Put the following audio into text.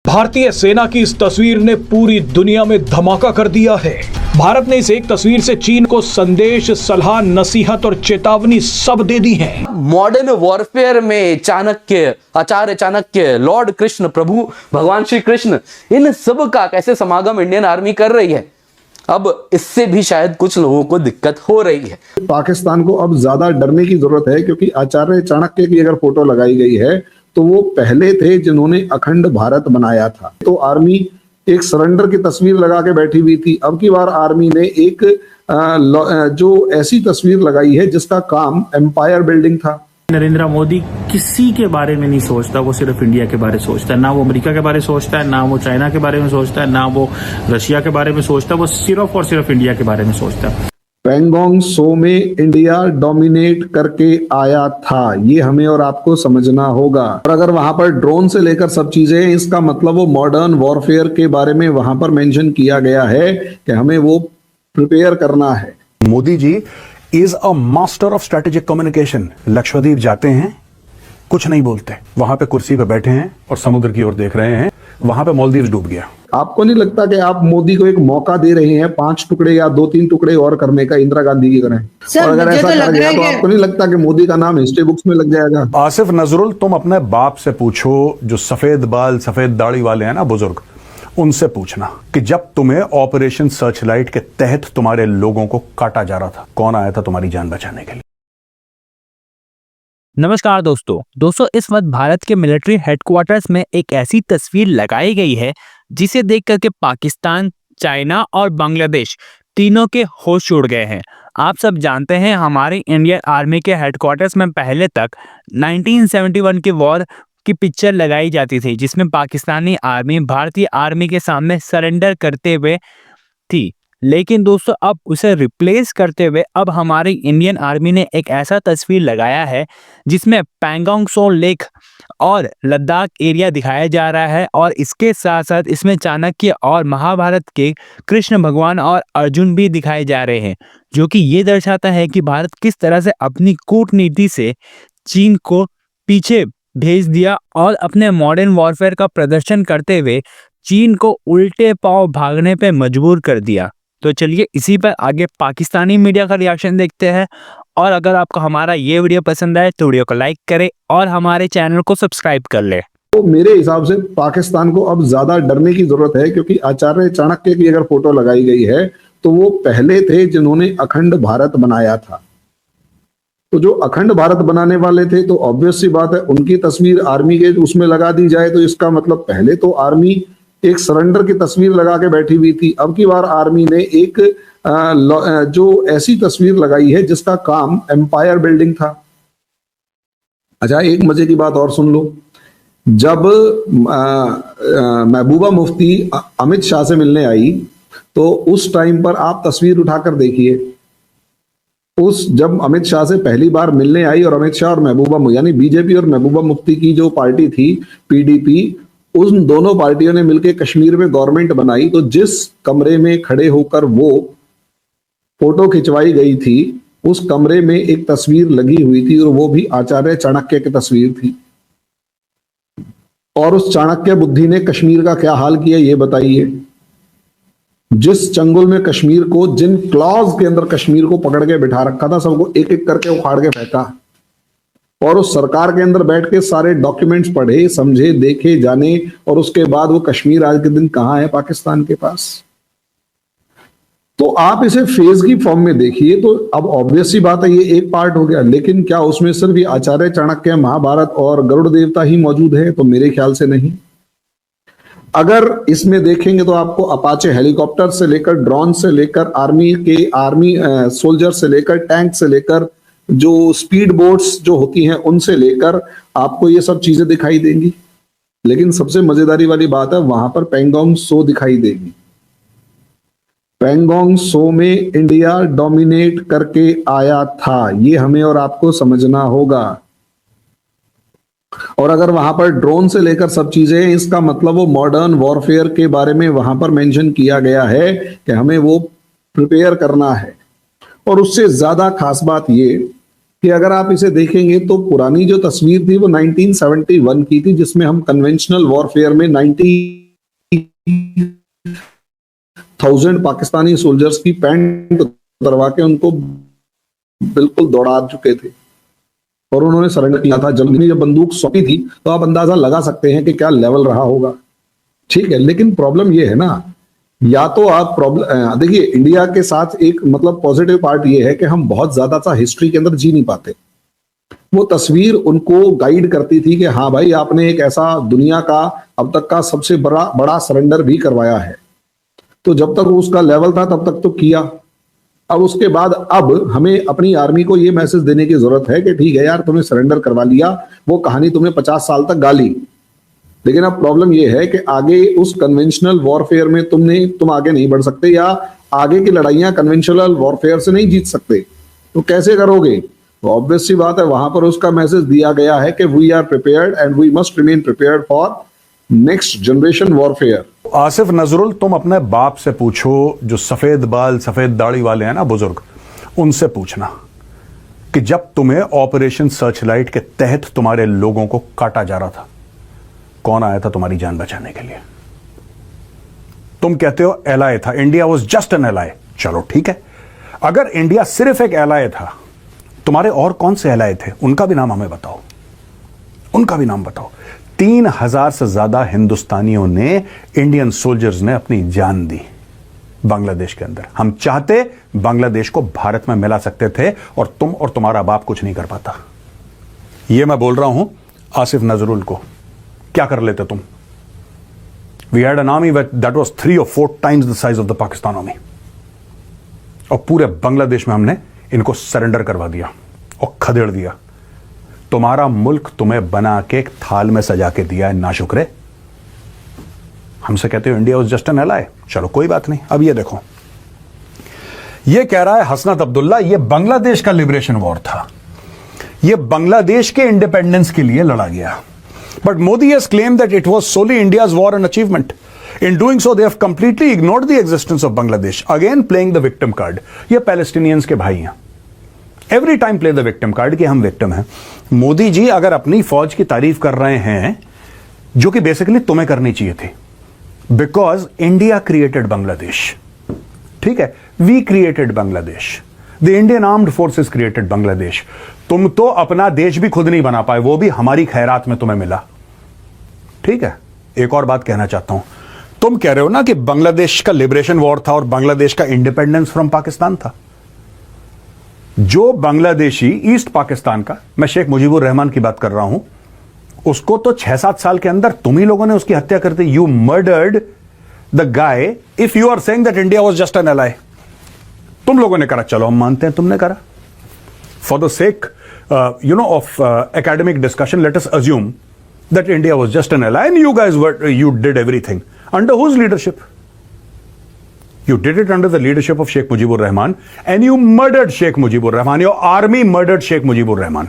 भारतीय सेना की इस तस्वीर ने पूरी दुनिया में धमाका कर दिया है। भारत ने इस एक तस्वीर से चीन को संदेश, सलाह, नसीहत और चेतावनी सब दे दी है। मॉडर्न वॉरफेयर में चाणक्य, आचार्य चाणक्य, लॉर्ड कृष्ण, प्रभु भगवान श्री कृष्ण, इन सब का कैसे समागम इंडियन आर्मी कर रही है। अब इससे भी शायद कुछ लोगों को दिक्कत हो रही है। पाकिस्तान को अब ज्यादा डरने की जरूरत है, क्योंकि आचार्य चाणक्य की अगर फोटो लगाई गई है तो वो पहले थे जिन्होंने अखंड भारत बनाया था। तो आर्मी एक सरेंडर की तस्वीर लगा के बैठी हुई थी। अब की बार आर्मी ने एक जो ऐसी तस्वीर लगाई है जिसका काम एम्पायर बिल्डिंग था। नरेंद्र मोदी किसी के बारे में नहीं सोचता, वो सिर्फ इंडिया के बारे में सोचता है। ना वो अमेरिका के बारे में सोचता है, ना वो चाइना के बारे में सोचता है, ना वो रशिया के बारे में सोचता है। वो सिर्फ और सिर्फ इंडिया के बारे में सोचता है। पैंगोंग सो में इंडिया डोमिनेट करके आया था, ये हमें और आपको समझना होगा। और अगर वहां पर ड्रोन से लेकर सब चीजें, इसका मतलब वो मॉडर्न वॉरफेयर के बारे में वहां पर मेंशन किया गया है कि हमें वो प्रिपेयर करना है। Modi ji is a master of strategic communication. Lakshadweep जाते हैं, कुछ नहीं बोलते, वहां पे कुर्सी पे बैठे हैं और समुद्र की ओर देख रहे हैं। वहां पे मालदीव डूब गया। आपको नहीं लगता कि आप मोदी को एक मौका दे रहे हैं 5 टुकड़े या 2-3 टुकड़े और करने का, इंदिरा गांधी की तरह? और अगर ऐसा कर गया तो आपको नहीं लगता कि मोदी का नाम हिस्ट्री बुक्स में लग जाएगा? आसिफ नजरुल, तुम अपने बाप से पूछो, जो सफेद बाल सफेद दाढ़ी वाले हैं ना बुजुर्ग, उनसे पूछना कि जब तुम्हें ऑपरेशन सर्चलाइट के तहत तुम्हारे लोगों को काटा जा रहा था, कौन आया था तुम्हारी जान बचाने के लिए? नमस्कार दोस्तों, इस वक्त भारत के मिलिट्री हेडक्वार्टर्स में एक ऐसी तस्वीर लगाई गई है जिसे देख करके पाकिस्तान, चाइना और बांग्लादेश तीनों के होश उड़ गए हैं। आप सब जानते हैं हमारी इंडियन आर्मी के हेडक्वार्टर्स में पहले तक 1971 के वॉर की पिक्चर लगाई जाती थी, जिसमें पाकिस्तानी आर्मी भारतीय आर्मी के सामने सरेंडर करते हुए थी। लेकिन दोस्तों, अब उसे रिप्लेस करते हुए अब हमारी इंडियन आर्मी ने एक ऐसा तस्वीर लगाया है जिसमें पैंगोंग सो लेक और लद्दाख एरिया दिखाया जा रहा है। और इसके साथ साथ इसमें चाणक्य और महाभारत के कृष्ण भगवान और अर्जुन भी दिखाए जा रहे हैं, जो कि ये दर्शाता है कि भारत किस तरह से अपनी कूटनीति से चीन को पीछे भेज दिया और अपने मॉडर्न वॉरफेयर का प्रदर्शन करते हुए चीन को उल्टे पांव भागने पे मजबूर कर दिया। तो चलिए इसी पर आगे पाकिस्तानी मीडिया का रिएक्शन देखते हैं। और अगर आपको हमारा ये वीडियो पसंद आए तो वीडियो को लाइक करें और हमारे चैनल को सब्सक्राइब कर ले। तो मेरे हिसाब से पाकिस्तान को अब ज्यादा डरने की जरूरत है, क्योंकि आचार्य चाणक्य की अगर फोटो लगाई गई है तो वो पहले थे जिन्होंने अखंड भारत बनाया था। तो जो अखंड भारत बनाने वाले थे, तो ऑब्वियस सी बात है उनकी तस्वीर आर्मी के उसमें लगा दी जाए, तो इसका मतलब पहले तो आर्मी एक सरेंडर की तस्वीर लगा के बैठी हुई थी। अब की बार आर्मी ने एक जो ऐसी तस्वीर लगाई है जिसका काम एम्पायर बिल्डिंग था। अच्छा, एक मजे की बात और सुन लो। जब महबूबा मुफ्ती अमित शाह से मिलने आई, तो उस टाइम पर आप तस्वीर उठाकर देखिए, जब अमित शाह से पहली बार मिलने आई और अमित शाह और महबूबा, यानी बीजेपी और महबूबा मुफ्ती की जो पार्टी थी पीडीपी, उन दोनों पार्टियों ने मिलकर कश्मीर में गवर्नमेंट बनाई, तो जिस कमरे में खड़े होकर वो फोटो खिंचवाई गई थी, उस कमरे में एक तस्वीर लगी हुई थी और वो भी आचार्य चाणक्य की तस्वीर थी। और उस चाणक्य बुद्धि ने कश्मीर का क्या हाल किया ये बताइए। जिस चंगुल में कश्मीर को, जिन क्लॉज के अंदर कश्मीर को पकड़ के बिठा रखा था, सबको एक एक करके उखाड़ के फेंका। और उस सरकार के अंदर बैठ के सारे डॉक्यूमेंट्स पढ़े, समझे, देखे, जाने, और उसके बाद वो कश्मीर आज के दिन कहां है? पाकिस्तान के पास। तो आप इसे फेज की फॉर्म में देखिए, तो अब ऑब्वियस सी बात है ये एक पार्ट हो गया, लेकिन क्या उसमें सिर्फ ये आचार्य चाणक्य, महाभारत और गरुड़ देवता ही मौजूद है? तो मेरे ख्याल से नहीं। अगर इसमें देखेंगे तो आपको अपाचे हेलीकॉप्टर से लेकर, ड्रोन से लेकर, आर्मी सोल्जर से लेकर, टैंक से लेकर, जो स्पीड बोट्स जो होती हैं उनसे लेकर आपको ये सब चीजें दिखाई देंगी। लेकिन सबसे मजेदारी वाली बात है, वहां पर पैंगोंग सो दिखाई देगी। पैंगोंग सो में इंडिया डोमिनेट करके आया था, ये हमें और आपको समझना होगा। और अगर वहां पर ड्रोन से लेकर सब चीजें, इसका मतलब वो मॉडर्न वॉरफेयर के बारे में वहां पर मेंशन किया गया है कि हमें वो प्रिपेयर करना है। और उससे ज्यादा खास बात ये कि अगर आप इसे देखेंगे तो पुरानी जो तस्वीर थी वो 1971 की थी, जिसमें हम कन्वेंशनल वॉरफेयर में 90,000 पाकिस्तानी सोल्जर्स की पैंट उतरवा के उनको बिल्कुल दौड़ा चुके थे और उन्होंने सरेंडर किया था। जल्दी में जब बंदूक सौंपी थी तो आप अंदाजा लगा सकते हैं कि क्या लेवल रहा होगा। ठीक है, लेकिन प्रॉब्लम ये है ना, या तो आप प्रॉब्लम देखिए, इंडिया के साथ एक मतलब पॉजिटिव पार्ट ये है कि हम बहुत ज्यादा सा हिस्ट्री के अंदर जी नहीं पाते। वो तस्वीर उनको गाइड करती थी कि हाँ भाई, आपने एक ऐसा दुनिया का अब तक का सबसे बड़ा सरेंडर भी करवाया है, तो जब तक उसका लेवल था तब तक तो किया। अब उसके बाद अब हमें अपनी आर्मी को ये मैसेज देने की जरूरत है कि ठीक है यार, तुमने सरेंडर करवा लिया, वो कहानी तुमने 50 साल तक गाली, लेकिन अब प्रॉब्लम यह है कि आगे उस कन्वेंशनल वॉरफेयर में तुम आगे नहीं बढ़ सकते, या आगे की लड़ाइयां कन्वेंशनल वॉरफेयर से नहीं जीत सकते, तो कैसे करोगे? तो ऑब्वियस सी बात है, वहां पर उसका मैसेज दिया गया है कि we are prepared and we must remain prepared for next generation warfare. Asif Nazrul, तुम अपने बाप से पूछो, जो सफेद बाल सफेद दाढ़ी वाले हैं ना बुजुर्ग, उनसे पूछना कि जब तुम्हें ऑपरेशन सर्चलाइट के तहत तुम्हारे लोगों को काटा जा रहा था, कौन आया था तुम्हारी जान बचाने के लिए? तुम कहते हो एलआई था, India was just an ally. चलो ठीक है, अगर इंडिया सिर्फ एक एलआई था, तुम्हारे और कौन से एलआई थे? उनका भी नाम हमें बताओ, उनका भी नाम बताओ। 3,000 से ज्यादा हिंदुस्तानियों ने, इंडियन सोल्जर्स ने अपनी जान दी बांग्लादेश के अंदर। हम चाहते बांग्लादेश को भारत में मिला सकते थे, और तुम और तुम्हारा बाप कुछ नहीं कर पाता। यह मैं बोल रहा हूं आसिफ नजरुल को। क्या कर लेते तुम? We had an army that was 3 or 4 times the size of the Pakistan army, और पूरे बांग्लादेश में हमने इनको सरेंडर करवा दिया और खदेड़ दिया। तुम्हारा मुल्क तुम्हें बना के एक थाल में सजा के दिया है, नाशुक्रे। हमसे कहते हो India was just an ally. चलो कोई बात नहीं। अब ये देखो, ये कह रहा है हसनत अब्दुल्ला, ये बांग्लादेश का लिबरेशन वॉर था, ये बांग्लादेश के इंडिपेंडेंस के लिए लड़ा गया। But Modi has claimed that it was solely India's war and achievement. In doing so, they have completely ignored the existence of Bangladesh. Again, playing the victim card. ये पैलेस्टीनियंस के भाई हैं। Every time play the victim card कि हम victim हैं। मोदी जी अगर अपनी फौज की तारीफ कर रहे हैं, जो कि बेसिकली तुम्हें करनी चाहिए थी, because India created Bangladesh. ठीक है, we created Bangladesh. The Indian Armed Forces created Bangladesh. तुम तो अपना देश भी खुद नहीं बना पाए, वो भी हमारी खैरात में तुम्हें मिला। ठीक है, एक और बात कहना चाहता हूं। तुम कह रहे हो ना कि बांग्लादेश का लिबरेशन वॉर था और बांग्लादेश का इंडिपेंडेंस फ्रॉम पाकिस्तान था। जो बांग्लादेशी ईस्ट पाकिस्तान का, मैं शेख मुजीबुर रहमान की बात कर रहा हूं, उसको तो 6-7 साल के अंदर तुम ही लोगों ने उसकी हत्या कर दी। You murdered the guy. If you are saying that India was just an ally, तुम लोगों ने करा, चलो हम मानते हैं तुमने करा। For the sake of academic discussion, let us assume that India was just an ally and you did everything. Under whose leadership? You did it under the leadership of Sheikh Mujibur Rahman, and you murdered Sheikh Mujibur Rahman. Your army murdered Sheikh Mujibur Rahman.